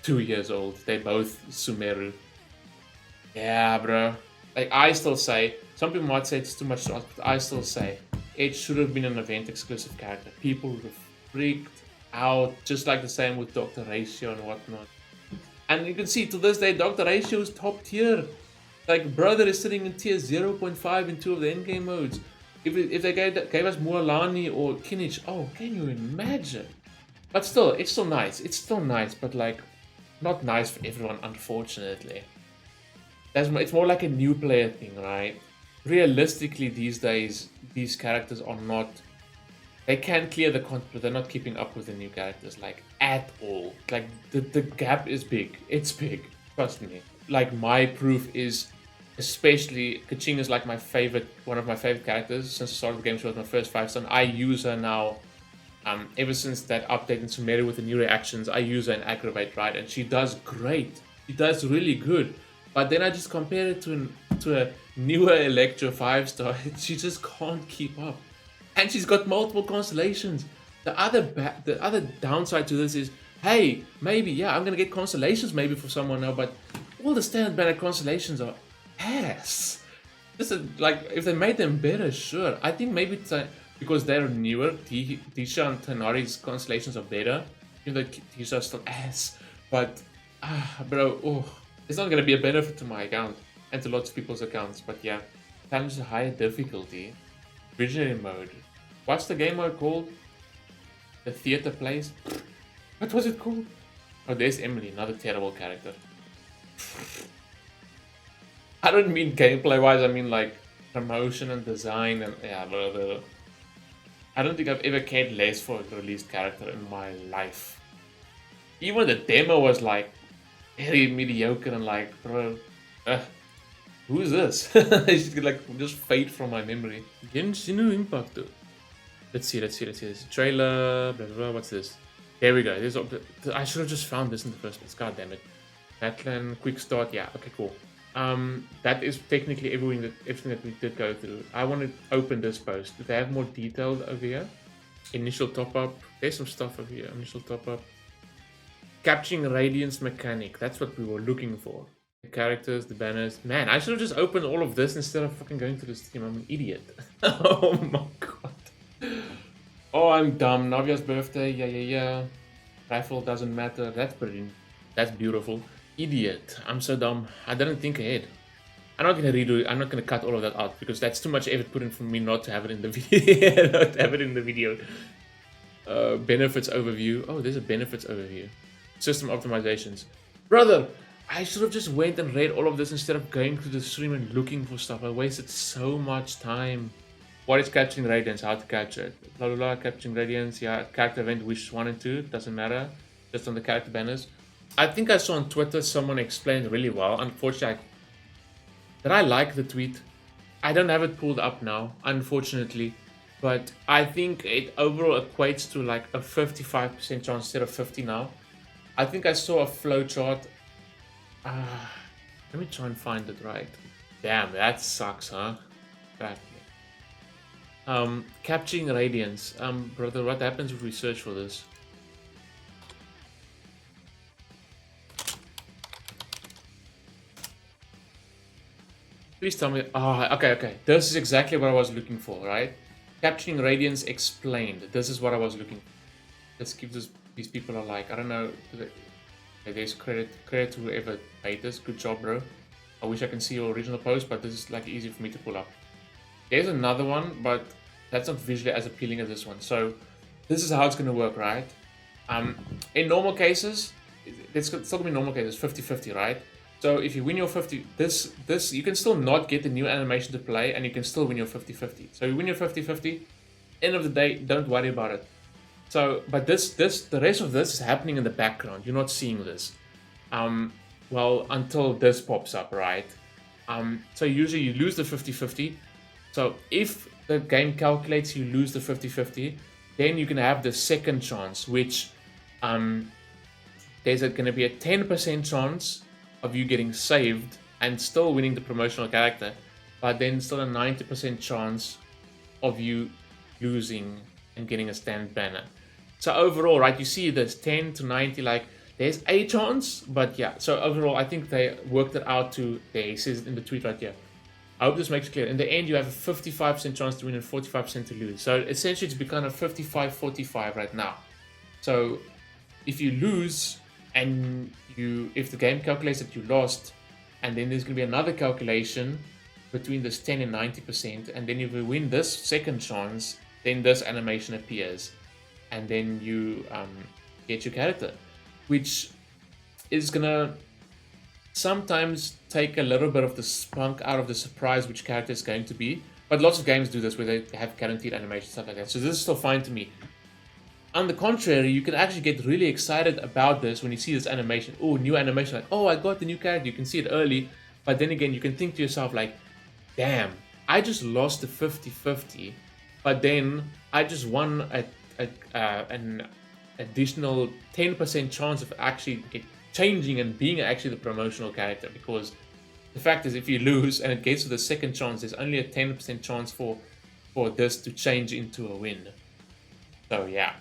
2 years old. They both Sumeru. Yeah, bro. Like, I still say, some people might say it's too much to ask, but I still say it should have been an event exclusive character. People would have freaked out, just like the same with Dr. Ratio and whatnot. And you can see to this day, Dr. Ratio is top tier. Like, brother is sitting in tier 0.5 in 2 of the endgame modes. If they gave us Mualani or Kinich, oh, can you imagine? But still, it's still nice. It's still nice, but like, not nice for everyone, unfortunately. It's more like a new player thing, right? Realistically, these days, these characters are not... They can clear the content, but they're not keeping up with the new characters, like, at all. Like, the gap is big. It's big. Trust me. Like, my proof is... Especially, Kaching is like one of my favorite characters since the start of the game. She was my first 5-star. I use her now, ever since that update in Sumeru with the new reactions, I use her in Aggravate, right? And she does great. She does really good. But then I just compare it to a newer Electro 5-star. She just can't keep up. And she's got multiple constellations. The other downside to this is, hey, maybe, yeah, I'm going to get constellations maybe for someone now, but all the standard banner constellations are ass. This is like, if they made them better, sure. I think maybe it's because they're newer, Tisha and Tanari's constellations are better. Even though Tisha's still ass. But, bro, oh. It's not going to be a benefit to my account and to lots of people's accounts, but yeah. Challenge is higher difficulty. Visionary mode. What's the game mode called? The theater plays? What was it called? Oh, there's Emily, another terrible character. I don't mean gameplay wise, I mean like promotion and design and yeah, bro. I don't think I've ever cared less for a released character in my life. Even the demo was like very mediocre and like, bro, who is this? It's like just fade from my memory. Genshin Impact, dude. Let's see. This trailer, blah, blah, blah. What's this? Here we go. I should have just found this in the first place. God damn it. Natlan, quick start. Yeah, okay, cool. That is technically everything that we did go through. I want to open this post. Do they have more detailed over here? Initial top up. There's some stuff over here. Initial top up. Capturing Radiance mechanic. That's what we were looking for. The characters, the banners. Man, I should have just opened all of this instead of fucking going to this team. I'm an idiot. Oh my god. Oh, I'm dumb. Navia's birthday. Yeah. Rifle doesn't matter. That's brilliant. That's beautiful. Idiot. I'm so dumb. I didn't think ahead. I'm not gonna redo it. I'm not gonna cut all of that out because that's too much effort put in for me not to have it in the video. Not to have it in the video. Benefits overview. Oh, there's a benefits overview. System optimizations. Brother, I should have just went and read all of this instead of going to the stream and looking for stuff. I wasted so much time. What is capturing radiance? How to capture it? Blah blah blah. Capturing radiance. Yeah, character event wish 1 and 2. Doesn't matter. Just on the character banners. I think I saw on Twitter someone explained really well. Unfortunately, did I like the tweet? I don't have it pulled up now, unfortunately. But I think it overall equates to like a 55% chance instead of 50 now. I think I saw a flowchart. Let me try and find it right. Damn, that sucks, huh? Capturing radiance. Brother, what happens if we search for this? Please tell me. Ah, okay. This is exactly what I was looking for, right? Capturing Radiance explained. This is what I was looking for. Let's give this. These people are like, I don't know. There's credit to whoever made this. Good job, bro. I wish I can see your original post, but this is like easy for me to pull up. There's another one, but that's not visually as appealing as this one. So this is how it's gonna work, right? In normal cases, it's still gonna be normal cases, 50-50, right? So if you win your 50, this you can still not get the new animation to play, and you can still win your 50-50. So you win your 50-50. End of the day, don't worry about it. So, but the rest of this is happening in the background. You're not seeing this. Well, until this pops up, right? So usually you lose the 50-50. So if the game calculates you lose the 50-50, then you can have the second chance, which there's going to be a 10% chance of you getting saved and still winning the promotional character, but then still a 90% chance of you losing and getting a stand banner. So overall, right, you see there's 10 to 90, like there's a chance, but yeah. So overall, I think they worked it out to, they says it in the tweet right here. I hope this makes it clear. In the end, you have a 55% chance to win and 45% to lose. So essentially, it's become a 55-45 right now. So if you lose and if the game calculates that you lost, and then there's going to be another calculation between this 10 and 90%, and then if you win this second chance, then this animation appears, and then you get your character, which is gonna sometimes take a little bit of the spunk out of the surprise which character is going to be. But lots of games do this where they have guaranteed animation, stuff like that. So this is still fine to me. On the contrary, you can actually get really excited about this when you see this animation. Oh, new animation, like, oh, I got the new character. You can see it early. But then again, you can think to yourself like, damn, I just lost the 50-50. But then I just won an additional 10% chance of actually it changing and being actually the promotional character. Because the fact is, if you lose and it gets to the second chance, there's only a 10% chance for this to change into a win. So yeah.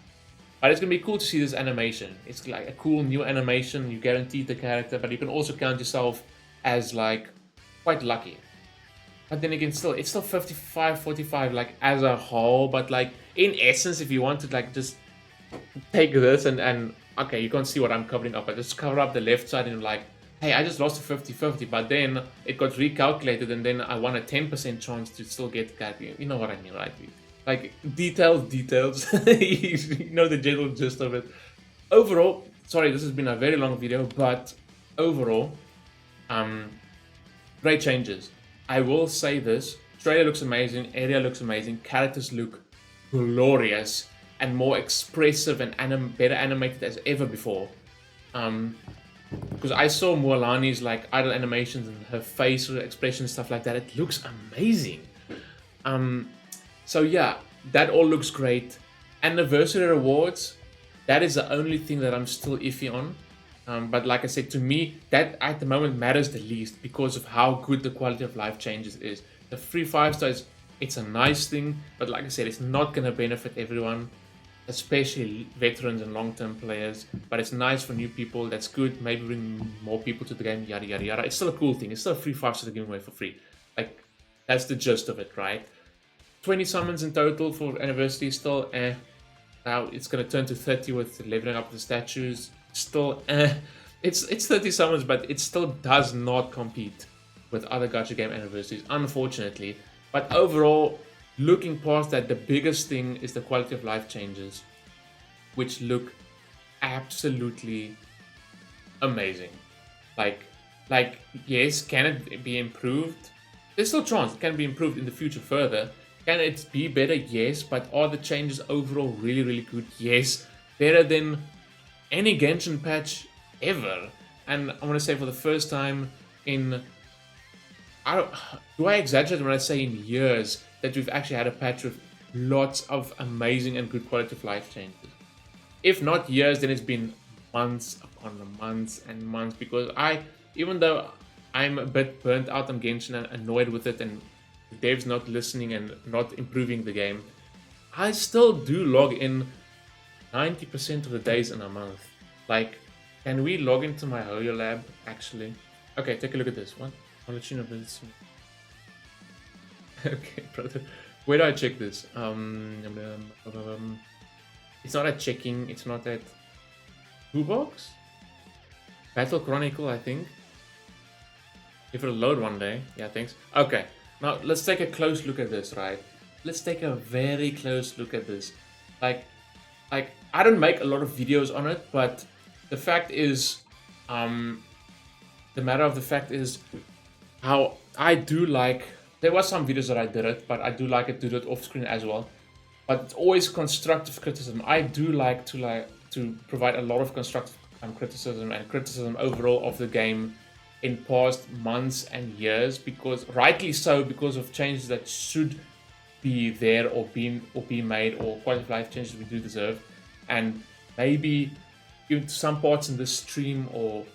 But it's going to be cool to see this animation. It's like a cool new animation. You guarantee the character, but you can also count yourself as like quite lucky. But then again, still, it's still 55-45 like as a whole. But like in essence, if you want to like just take this and okay, you can't see what I'm covering up, but just cover up the left side and you're like, hey, I just lost a 50-50, but then it got recalculated and then I won a 10% chance to still get the character. You know what I mean, right? Like, details. You know the general gist of it. Overall, sorry, this has been a very long video, but overall, great changes. I will say this, trailer looks amazing, area looks amazing, characters look glorious, and more expressive and better animated as ever before. Because I saw Mualani's like idle animations and her facial expressions, stuff like that. It looks amazing. So yeah, that all looks great. Anniversary rewards, that is the only thing that I'm still iffy on. But like I said, to me, that at the moment matters the least because of how good the quality of life changes is. The free 5 stars, it's a nice thing, but like I said, it's not going to benefit everyone, especially veterans and long-term players. But it's nice for new people. That's good. Maybe bring more people to the game, yada, yada, yada. It's still a cool thing. It's still a free 5 star to give away for free. Like, that's the gist of it, right? 20 summons in total for anniversary, still now it's going to turn to 30 with leveling up the statues. Still it's 30 summons, but it still does not compete with other gacha game anniversaries, unfortunately. But overall, looking past that, the biggest thing is the quality of life changes, which look absolutely amazing. Like yes, can it be improved? There's still a chance it can be improved in the future further. Can it be better? Yes. But are the changes overall really, really good? Yes. Better than any Genshin patch ever. And I want to say for the first time in... do I exaggerate when I say in years that we've actually had a patch with lots of amazing and good quality of life changes? If not years, then it's been months upon months and months, because even though I'm a bit burnt out on Genshin and annoyed with it and the devs not listening and not improving the game, I still do log in 90% of the days in a month. Like, can we log into my HoYo lab actually? Okay, take a look at this one. I'll let you know this. Okay, brother. Where do I check this? It's not at checking. It's not at toolbox. Battle Chronicle, I think. If it'll load one day. Yeah, thanks. Okay. Now let's take a close look at this, right? Let's take a very close look at this. Like I don't make a lot of videos on it, but the fact is, the matter of the fact is how I do like. There was some videos that I did it, but I do like it to do it off screen as well. But it's always constructive criticism. I do like to provide a lot of constructive criticism and criticism overall of the game in past months and years, because rightly so, because of changes that should be there or be made, or quality of life changes we do deserve. And maybe even some parts in this stream or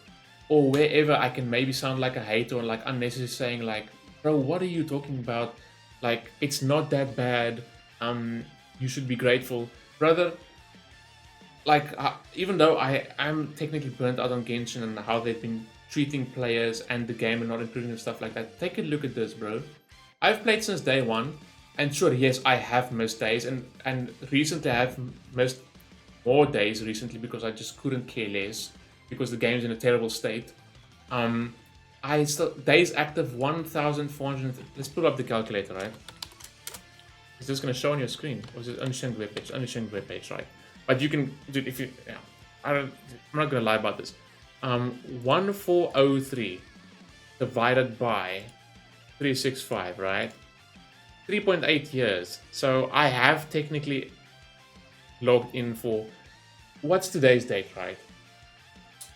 wherever I can maybe sound like a hater or like unnecessary, saying like, bro, what are you talking about? Like, it's not that bad. You should be grateful, brother. Like, even though I am technically burnt out on Genshin and how they've been treating players and the game and not improving and stuff like that, take a look at this, bro. I've played since day one, and sure, yes, I have missed days, and recently I have missed more days recently because I just couldn't care less because the game's in a terrible state. I still days active 1,400. Let's pull up the calculator, right? Is this going to show on your screen, or is it only showing the webpage? Only showing the webpage, right? But you can, dude, if you, yeah, I'm not going to lie about this. 1403 divided by 365, right? 3.8 years. So I have technically logged in for, what's today's date, right?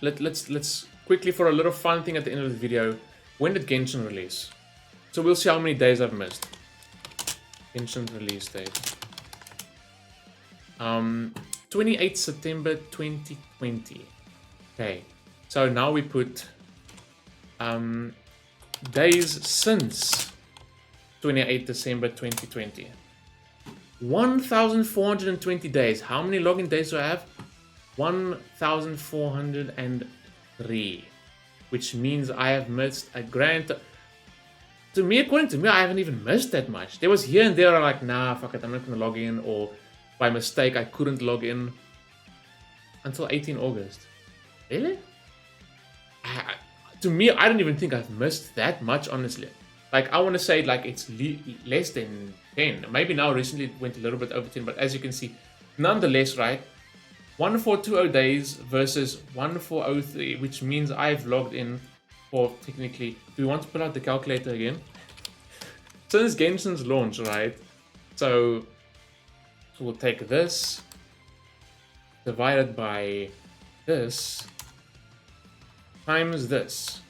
Let's quickly, for a little fun thing at the end of the video, when did Genshin release? So we'll see how many days I've missed. Genshin release date. 28 September 2020. Okay, so now we put days since 28 December 2020. 1,420 days. How many login days do I have? 1,403, which means I have missed a grand. To me, according to me, I haven't even missed that much. There was here and there, I'm like, nah, fuck it, I'm not gonna log in, or by mistake I couldn't log in until 18 August. Really? To me, I don't even think I've missed that much, honestly. Like, I want to say like it's less than 10. Maybe now recently it went a little bit over 10, but as you can see, nonetheless, right? 1420 days versus 1403, which means I've logged in for technically. Do we want to pull out the calculator again? Since Genshin's launch, right? So we'll take this divided by this times this.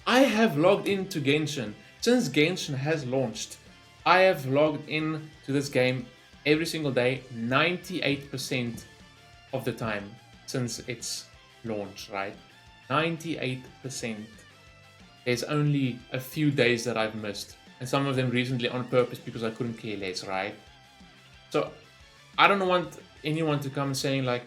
I have logged into Genshin. Since Genshin has launched, I have logged in to this game every single day, 98% of the time since its launch, right? 98%. There's only a few days that I've missed, and some of them recently on purpose because I couldn't care less, right? So I don't want anyone to come saying like,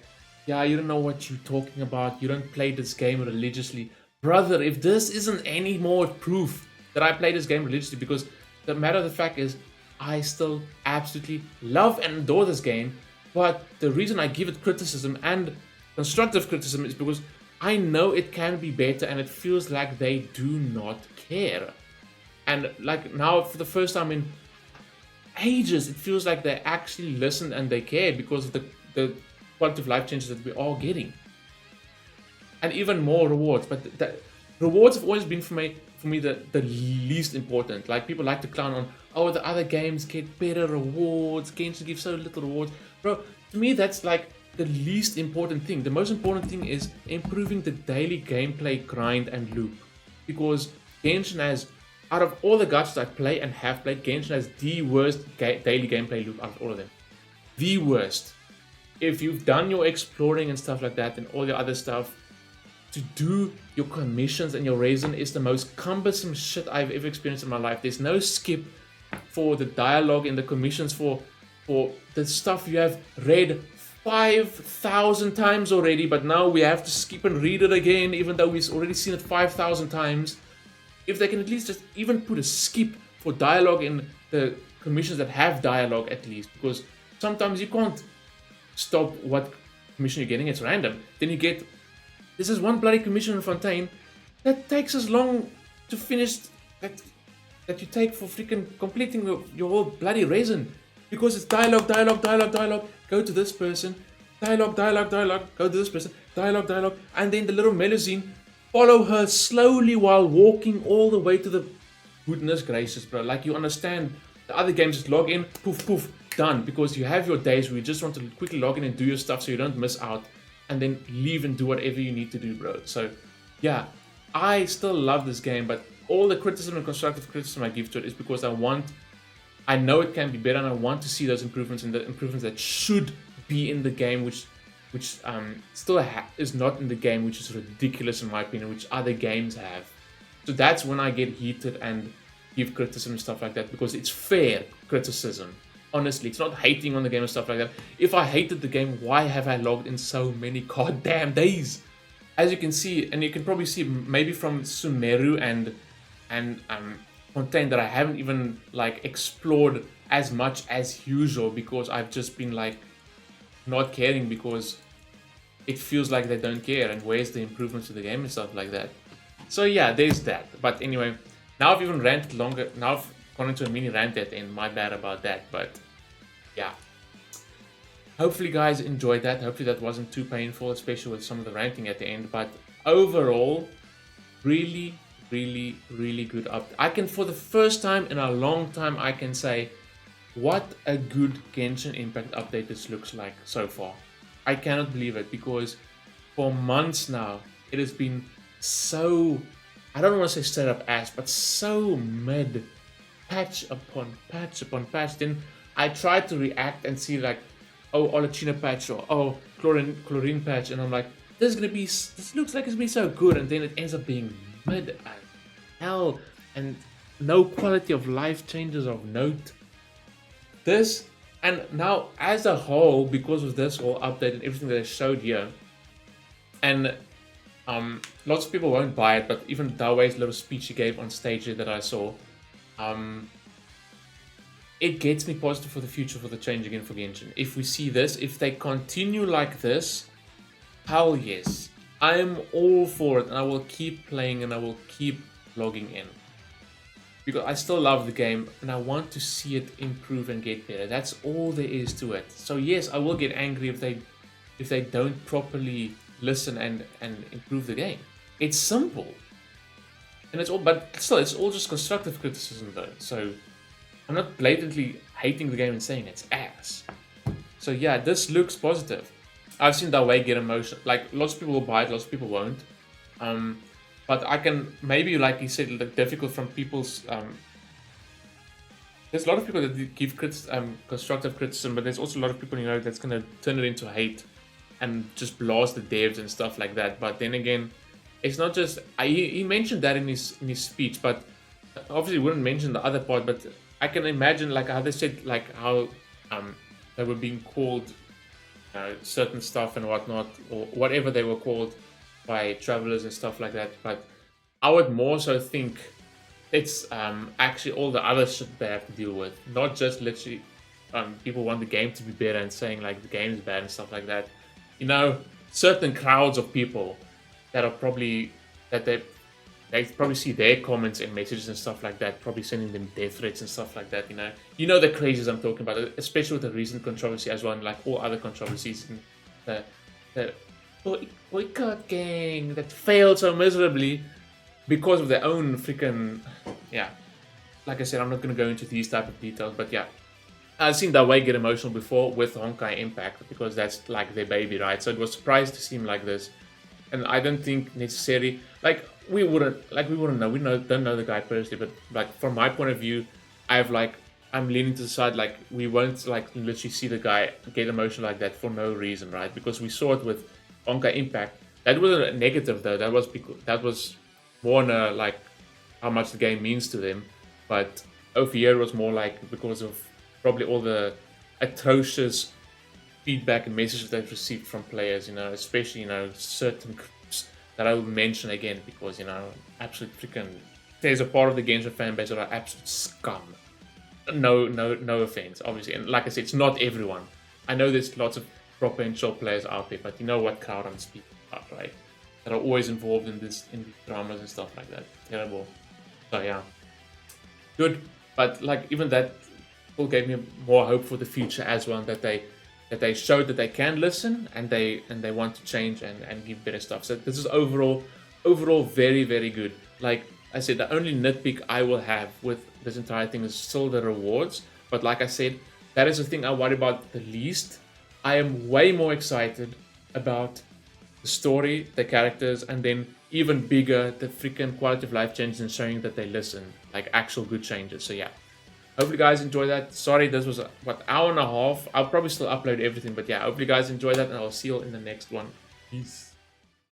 yeah, you don't know what you're talking about, you don't play this game religiously. Brother, if this isn't any more proof that I play this game religiously, because the matter of the fact is, I still absolutely love and adore this game, but the reason I give it criticism and constructive criticism is because I know it can be better, and it feels like they do not care. And like now, for the first time in ages, it feels like they actually listen and they care because of the quality of life changes that we are getting. And even more rewards, but the rewards have always been for me the least important. Like, people like to clown on, oh, the other games get better rewards, Genshin gives so little rewards. Bro, to me that's like the least important thing. The most important thing is improving the daily gameplay grind and loop, because Genshin has, out of all the gachas I play and have played, Genshin has the worst daily gameplay loop out of all of them. The worst. If you've done your exploring and stuff like that and all your other stuff, to do your commissions and your resin is the most cumbersome shit I've ever experienced in my life. There's no skip for the dialogue in the commissions for the stuff you have read 5,000 times already, but now we have to skip and read it again, even though we've already seen it 5,000 times. if they can at least just even put a skip for dialogue in the commissions that have dialogue at least, because sometimes you can't stop what commission you're getting, it's random. Then you get, this is one bloody commission in Fontaine that takes as long to finish that you take for freaking completing your whole bloody resin, because it's dialogue, go to this person, dialogue, go to this person, dialogue, and then the little Melusine follow her slowly while walking all the way to the, goodness gracious, bro, like you understand, the other games just log in, poof, done, because you have your days where you just want to quickly log in and do your stuff so you don't miss out, and then leave and do whatever you need to do, bro. So yeah, I still love this game, but all the criticism and constructive criticism I give to it is because I know it can be better, and I want to see those improvements, and the improvements that should be in the game, which still is not in the game, which is ridiculous in my opinion, which other games have. So that's when I get heated and give criticism and stuff like that, because it's fair criticism. Honestly, it's not hating on the game and stuff like that. If I hated the game, why have I logged in so many goddamn days? As you can see, and you can probably see maybe from Sumeru and Fontaine, that I haven't even like explored as much as usual, because I've just been like not caring, because it feels like they don't care, and where's the improvements to the game and stuff like that. So yeah, there's that. But anyway, now I've even ranted longer. Now I've gone into a mini rant at the end. My bad about that. But yeah, hopefully guys enjoyed that. Hopefully that wasn't too painful, especially with some of the ranting at the end. But overall, really good up. I can, for the first time in a long time, I can say what a good Genshin Impact update this looks like so far. I cannot believe it, because for months now it has been so, I don't want to say straight up ass, but so mid, patch upon patch. Then I tried to react and see like, oh, Olachina patch, or oh, chlorine patch, and I'm like, this looks like it's gonna be so good, and then it ends up being mid as hell, and no quality of life changes of note. This, and now as a whole, because of this whole update and everything that I showed here, and lots of people won't buy it, but even Dawei's little speech he gave on stage that I saw, it gets me positive for the future, for the change again for Genshin. If we see this, if they continue like this, hell yes, I am all for it, and I will keep playing, and I will keep logging in, because I still love the game, and I want to see it improve and get better. That's all there is to it. So yes, I will get angry if they don't properly listen and improve the game. It's simple, and it's all, but still, it's all just constructive criticism though. So I'm not blatantly hating the game and saying it's ass. So yeah, this looks positive. I've seen Dawei get emotional. Like, lots of people will buy it, lots of people won't. But I can, maybe like he said, like, difficult from people's, there's a lot of people that give constructive criticism, but there's also a lot of people, you know, that's going to turn it into hate and just blast the devs and stuff like that. But then again, it's not just, he mentioned that in his speech, but obviously wouldn't mention the other part. But I can imagine like how they said, like how they were being called certain stuff and whatnot, or whatever they were called by travelers and stuff like that. But I would more so think it's actually all the other shit they have to deal with, not just literally people want the game to be better and saying like the game is bad and stuff like that. You know, certain crowds of people that are probably, that they probably see their comments and messages and stuff like that, probably sending them death threats and stuff like that. You know the crazies I'm talking about, especially with the recent controversy as well, and like all other controversies, and the boycott gang that failed so miserably because of their own freaking, yeah. Like I said, I'm not going to go into these type of details, but yeah, I've seen Dawei get emotional before with Honkai Impact, because that's like their baby, right? So it was surprised to see him like this, and I don't think necessarily like we wouldn't know. Don't know the guy personally, but like from my point of view, I'm leaning to the side like we won't like literally see the guy get emotional like that for no reason, right? Because we saw it with Honkai Impact. That wasn't a negative though. That was more on a, like how much the game means to them. But over here was more like because of probably all the atrocious feedback and messages they've received from players, especially, certain groups that I will mention again, because, absolute freaking there's a part of the Genshin fan base that are absolute scum. No offense, obviously. And like I said, it's not everyone. I know there's lots of proper and chill players out there, but you know what crowd I'm speaking about, right? That are always involved in these dramas and stuff like that. Terrible. So yeah, good. But like even that still gave me more hope for the future as well. That they showed that they can listen and they want to change and give better stuff. So this is overall very, very good. Like I said, the only nitpick I will have with this entire thing is still the rewards. But like I said, that is the thing I worry about the least. I am way more excited about the story, the characters, and then even bigger, the freaking quality of life changes and showing that they listen, like actual good changes. So yeah, hopefully you guys enjoy that. Sorry, this was what, hour and a half. I'll probably still upload everything, but yeah, hopefully you guys enjoy that, and I'll see you in the next one. Peace.